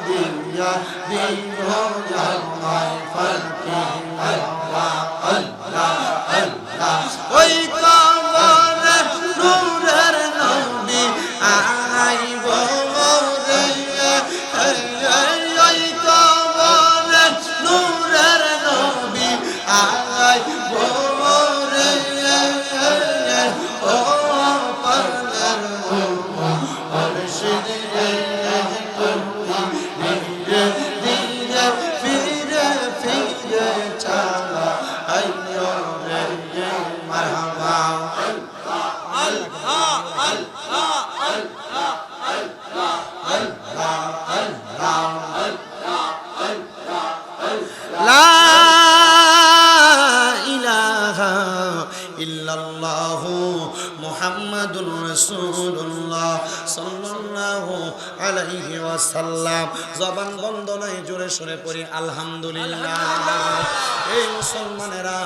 দিয়া দিব আমায় ফাঁকি আল্লাহ আল্লাহ আল্লাহ ওই কবরে নূরের নবী আইব রে ওই কবরে নূরের নবী আইব রে ও পাগল ও মুর্শিদ রে ধীরে ধীরে ফিরে ফিরে চালা আইয়ো রে মারহাবা আল্লাহ আল্লাহ আল্লাহ আল্লাহ আল্লাহ আল্লাহ লা ইলাহা ইল্লাল্লাহু মুহাম্মাদুর রাসূলুল্লাহ সাল্লাল্লাহু আলাইহি ওয়াসাল্লাম জবান বন্ধ নাই জোরে সরে পড়ি আলহামদুলিল্লাহ এই মুসলমানেরা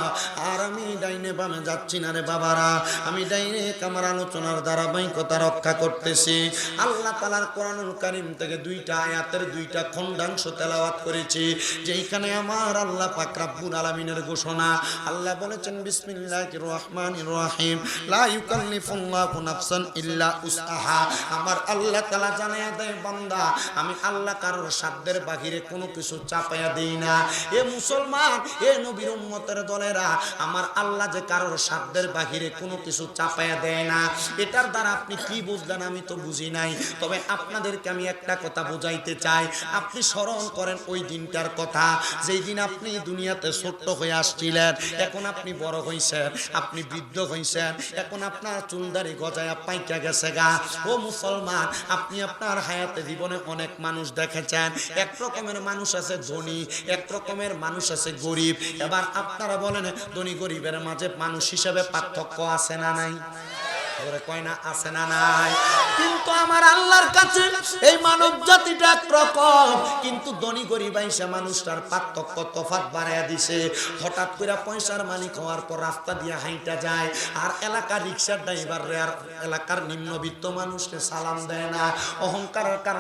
আর আমি ডাইনে বামে যাচ্ছি না রে বাবারা আমি ডাইনে আমার আলোচনার ধারাবাহিকতা রক্ষা করতেছি আল্লাহ তাআলার কোরআনুল কারীম থেকে দুইটা আয়াতের দুইটা খণ্ডাংশ তেলাওয়াত করেছি যেখানে আমার আল্লাহ পাক রব্বুল আলামিনের ঘোষণা আল্লাহ বলেছেন বিসমিল্লাহির রহমানির রহিম লা ইউকাল্লিফুল্লাহু নাফসান ইল্লা উসআহা আমার আল্লাহ তাআলা জানায়া দেয় বান্দা আমি আল্লাহ কারোর সাধ্যের বাহিরে কোনো কিছু চাপায়া দেই না এ মুসলমান এ নবীর উম্মতের দলেরা আমার আল্লাহ যে কারোর সাধ্যের বাহিরে কোনো কিছু চাপায়া দেয় না এটার দ্বারা আপনি কি বুঝলেন আমি তো বুঝি নাই তবে আপনাদেরকে আমি একটা কথা বুঝাইতে চাই আপনি স্মরণ করেন ওই দিনটার কথা যেই দিন আপনি দুনিয়াতে ছোট্ট হয়ে আসছিলেন এখন আপনি বড় হইছেন আপনি বৃদ্ধ হইছেন এখন আপনার চুলদারি গজায়া পাইকা গেছে গা ও মুসলমান আপনি আপনার হায়াতে জীবনে অনেক মানুষ দেখেছেন এক রকমের মানুষ আছে ধনী এক রকমের মানুষ আছে গরিব এবার আপনারা বলেন ধনী গরিবের মাঝে মানুষ হিসেবে পার্থক্য আছে না নাই ওরে কয় না আছে না নাই কিন্তু আমার আল্লাহর কাছে এই মানব জাতিটা একরকম কিন্তু ধনী গরিব আইসা মানুষটার পার্থক্য তফাৎ বাড়ায়া দিছে হঠাৎ করে পয়সার মালিক হওয়ার পর রাস্তা দিয়ে হাইটা যায় আর এলাকার রিকশার ড্রাইভার আর এলাকার নিম্নবিত্ত মানুষকে সালাম দেয় না অহংকারের কারণে